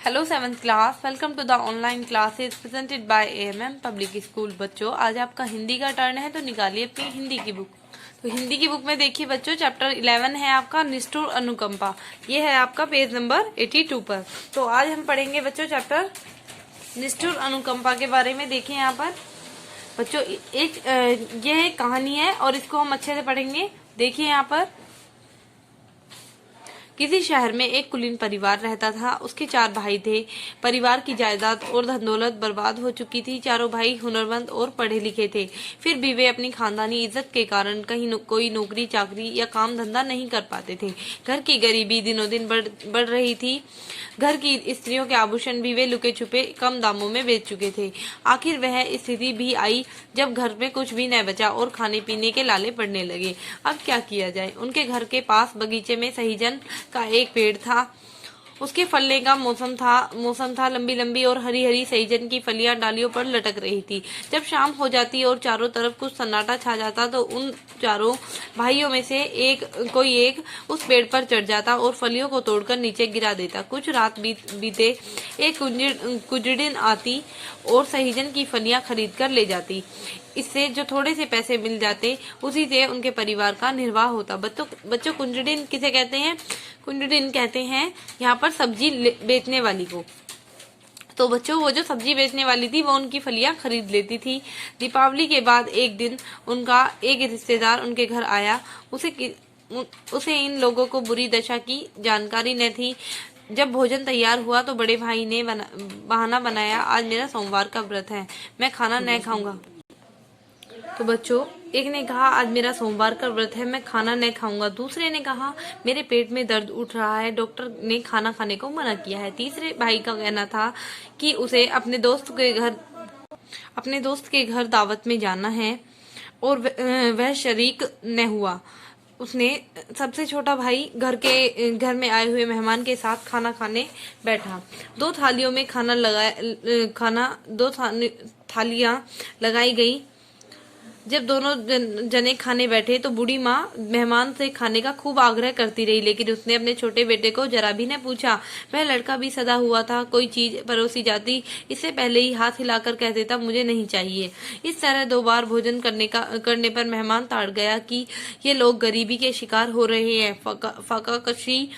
Hello seventh class, welcome to the online classes presented by AMM public school. बच्चों, आज आपका हिंदी का turn है, तो निकालिए अपनी हिंदी की बुक। तो हिंदी की बुक में देखिए बच्चों, चैप्टर 11 है आपका निष्ठुर अनुकंपा। ये है आपका पेज नंबर 82 पर। तो आज हम पढ़ेंगे बच्चों चैप्टर निष्ठुर अनुकंपा के बारे में। देखिए यहाँ पर बच्चों ये एक कहानी है और इसको हम अच्छे से पढ़ेंगे। देखिए यहाँ पर किसी शहर में एक कुलीन परिवार रहता था। उसके 4 भाई थे। परिवार की जायदाद और धन दौलत बर्बाद हो चुकी थी। चारों भाई हुनरमंद और पढ़े लिखे थे, फिर भी वे अपनी खानदानी इज्जत के कारण कहीं कोई नौकरी चाकरी या काम धंधा नहीं कर पाते थे। घर की गरीबी दिनों दिन बढ़ रही थी। घर की स्त्रियों के आभूषण भी वे लुके छुपे कम दामों में बेच चुके थे। आखिर वह स्थिति भी आई जब घर में कुछ भी न बचा और खाने पीने के लाले पड़ने लगे। अब क्या किया जाए। उनके घर के पास बगीचे में सहीजन का एक पेड़ था। उसके फलने का मौसम था। लंबी लंबी और हरी हरी सहीजन की फलियां डालियों पर लटक रही थी। जब शाम हो जाती और चारों तरफ कुछ सन्नाटा छा जाता तो उन चारों भाइयों में से कोई एक उस पेड़ पर चढ़ जाता और फलियों को तोड़कर नीचे गिरा देता। कुछ रात बीते एक कुजड़िन आती और सहीजन की फलियां खरीद कर ले जाती। इससे जो थोड़े से पैसे मिल जाते, उसी से उनके परिवार का निर्वाह होता। बच्चों कुंजड़िन किसे कहते हैं? कुंजड़िन कहते हैं यहाँ पर सब्जी बेचने वाली को। तो बच्चों, वो जो सब्जी बेचने वाली थी वो उनकी फलियां खरीद लेती थी। दीपावली के बाद एक दिन उनका एक रिश्तेदार उनके घर आया। उसे इन लोगों को बुरी दशा की जानकारी न थी। जब भोजन तैयार हुआ तो बड़े भाई ने बहाना बनाया, आज मेरा सोमवार का व्रत है, मैं खाना नहीं खाऊंगा। तो बच्चों, एक ने कहा आज मेरा सोमवार का व्रत है, मैं खाना नहीं खाऊंगा। दूसरे ने कहा मेरे पेट में दर्द उठ रहा है, डॉक्टर ने खाना खाने को मना किया है। तीसरे भाई का कहना था कि उसे अपने दोस्त के घर दावत में जाना है और वह शरीक न हुआ। उसने सबसे छोटा भाई घर में आए हुए मेहमान के साथ खाना खाने बैठा। 2 थालियों में थालियां लगाई गई। जब दोनों जने खाने बैठे तो बूढ़ी माँ मेहमान से खाने का खूब आग्रह करती रही, लेकिन उसने अपने छोटे बेटे को जरा भी न पूछा। वह लड़का भी सदा हुआ था। कोई चीज परोसी जाती, इससे पहले ही हाथ हिलाकर कह देता मुझे नहीं चाहिए। इस तरह 2 बार भोजन करने पर मेहमान ताड़ गया कि ये लोग गरीबी के शिकार हो रहे हैं। फाकाकशी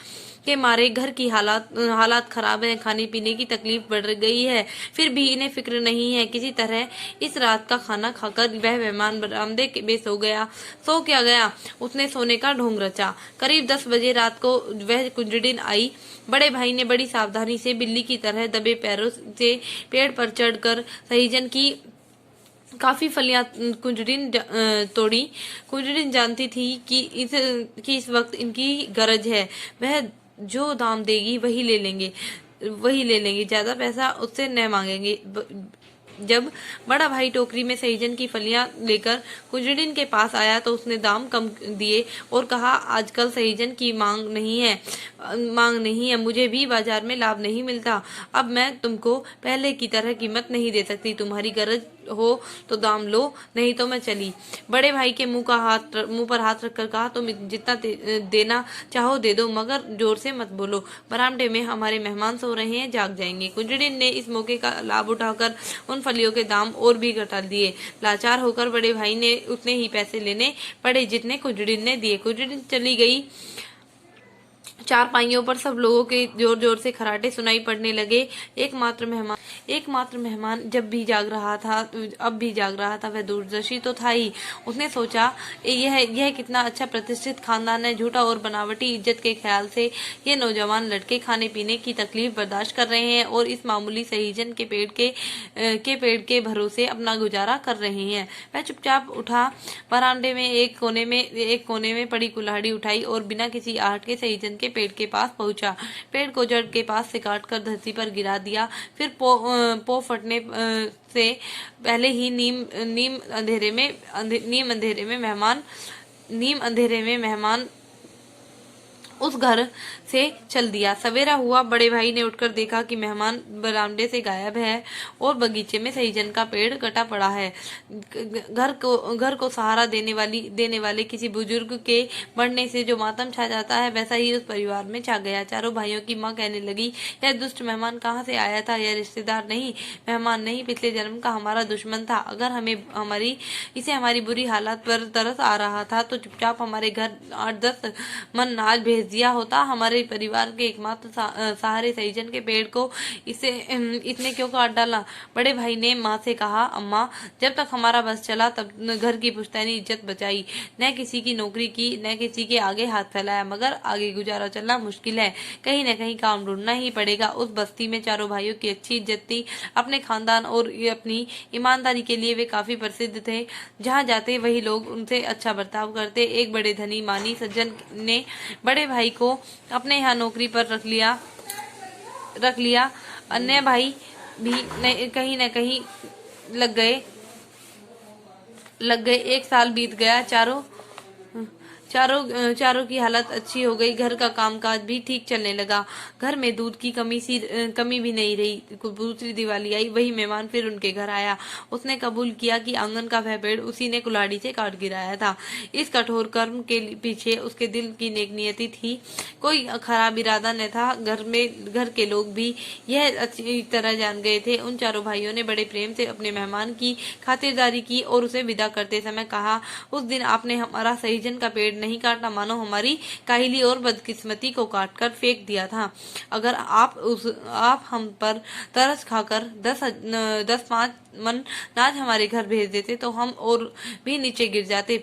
के मारे घर की हालात खराब है, खाने पीने की तकलीफ बढ़ गई है, फिर भी इन्हें फिक्र नहीं है। किसी तरह इस रात का खाना खाकर वह मेहमान बरामदे में सो क्या गया। उसने सोने का ढोंग रचा। करीब 10 बजे रात को वह कुंजड़िन आई। बड़े भाई ने बड़ी सावधानी से बिल्ली की तरह दबे पैरों से पेड़ पर चढ़कर सहीजन की काफी फलियां कुंजड़िन तोड़ी। कुंजड़िन जानती थी कि इस वक्त इनकी गरज है। वह जो दाम देगी वही ले लेंगे, ज्यादा पैसा उससे न मांगेंगे। जब बड़ा भाई टोकरी में सहीजन की फलियां लेकर कुंजड़िन के पास आया तो उसने दाम कम दिए और कहा आजकल सहीजन की मांग नहीं है, मुझे भी बाजार में लाभ नहीं मिलता। अब मैं तुमको पहले की तरह कीमत नहीं दे सकती। तुम्हारी गरज हो तो दाम लो, नहीं तो मैं चली। बड़े भाई के मुंह पर हाथ रखकर कहा तुम जितना देना चाहो दे दो, मगर जोर से मत बोलो, बरामदे में हमारे मेहमान सो रहे हैं, जाग जाएंगे। कुंजड़िन ने इस मौके का लाभ उठाकर उन फलियों के दाम और भी घटा दिए। लाचार होकर बड़े भाई ने उतने ही पैसे लेने पड़े जितने कुंजड़िन ने दिए। कुंजड़िन चली गई। चारपाइयों पर सब लोगों के जोर जोर से खराटे सुनाई पड़ने लगे। एकमात्र मेहमान अब भी जाग रहा था। वह दूरदर्शी तो था ही। उसने सोचा यह कितना अच्छा प्रतिष्ठित खानदान है। झूठा और बनावटी इज्जत के ख्याल से ये नौजवान लड़के खाने पीने की तकलीफ बर्दाश्त कर रहे हैं और इस मामूली सहीजन के पेड़ के भरोसे अपना गुजारा कर रहे हैं। वह चुपचाप उठा, बरामदे में एक कोने में पड़ी कुल्हाड़ी उठाई और बिना किसी आहट के सहीजन के पेड़ के पास पहुंचा। पेड़ को जड़ के पास से काटकर धरती पर गिरा दिया। फिर पो फटने से पहले ही नीम अंधेरे में मेहमान उस घर से चल दिया। सवेरा हुआ, बड़े भाई ने उठकर देखा कि मेहमान बरामदे से गायब है और बगीचे में सहीजन का पेड़ कटा पड़ा है। घर को सहारा देने वाले किसी बुजुर्ग के मरने से जो मातम छा जाता है, वैसा ही उस परिवार में छा गया। चारों भाइयों की माँ कहने लगी, यह दुष्ट मेहमान कहाँ से आया था? यह रिश्तेदार नहीं, मेहमान नहीं, पिछले जन्म का हमारा दुश्मन था। अगर इसे हमारी बुरी हालत पर तरस आ रहा था तो चुपचाप हमारे घर 8-10 मन नाच भेज दिया होता। हमारे परिवार के एकमात्र सहारे सहीजन के पेड़ को इसने क्यों काट डाला? बड़े भाई ने माँ से कहा, अम्मा, जब तक हमारा बस चला तब घर की पुश्तैनी इज्जत बचाई, न किसी की नौकरी की, न किसी के आगे हाथ फैलाया, मगर आगे गुजारा चलना मुश्किल है, कहीं न कहीं काम ढूंढना ही पड़ेगा। उस बस्ती में चारों भाइयों की अच्छी इज्जत थी। अपने खानदान और अपनी ईमानदारी के लिए वे काफी प्रसिद्ध थे। जहाँ जाते वही लोग उनसे अच्छा बर्ताव करते। एक बड़े धनी मानी सज्जन ने बड़े भाई को अपने यहाँ नौकरी पर रख लिया। अन्य भाई भी कहीं न कहीं लग गए। 1 साल बीत गया। चारों की हालत अच्छी हो गई। घर का कामकाज भी ठीक चलने लगा। घर में दूध की कमी भी नहीं रही। दूसरी दिवाली आई, वही मेहमान फिर उनके घर आया। उसने कबूल किया कि आंगन का वह पेड़ उसी ने कुल्हाड़ी से काट गिराया था। इस कठोर कर्म के पीछे उसके दिल की नेक नियति थी, कोई खराब इरादा न था। घर के लोग भी यह अच्छी तरह जान गए थे। उन चारों भाइयों ने बड़े प्रेम से अपने मेहमान की खातिरदारी की और उसे विदा करते समय कहा, उस दिन आपने हमारा सहीजन का पेड़ नहीं काटा, मानो हमारी काहिली और बदकिस्मती को काटकर फेंक दिया था। अगर आप हम पर तरस खाकर 10-5 मन नाज हमारे घर भेज देते तो हम और भी नीचे गिर जाते,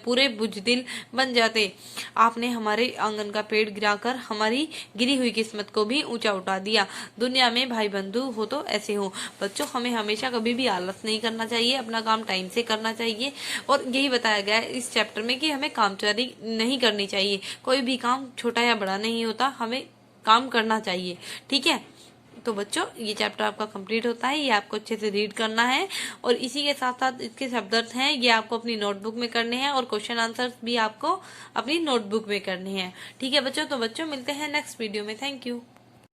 पूरे बुजदिल बन जाते। आपने हमारे आंगन का पेड़ गिराकर हमारी गिरी हुई किस्मत को भी ऊंचा उठा दिया। दुनिया में भाई बंधु हो तो ऐसे हो। बच्चों, हमें हमेशा कभी भी आलस नहीं करना चाहिए, अपना काम टाइम से करना चाहिए। और यही बताया गया है इस चैप्टर में कि हमें कामचोरी नहीं करनी चाहिए। कोई भी काम छोटा या बड़ा नहीं होता, हमें काम करना चाहिए। ठीक है, तो बच्चों, ये चैप्टर आपका कंप्लीट होता है। ये आपको अच्छे से रीड करना है और इसी के साथ साथ इसके शब्दार्थ हैं, ये आपको अपनी नोटबुक में करने हैं और क्वेश्चन आंसर्स भी आपको अपनी नोटबुक में करने हैं। ठीक है बच्चों, तो बच्चों मिलते हैं नेक्स्ट वीडियो में। Thank you.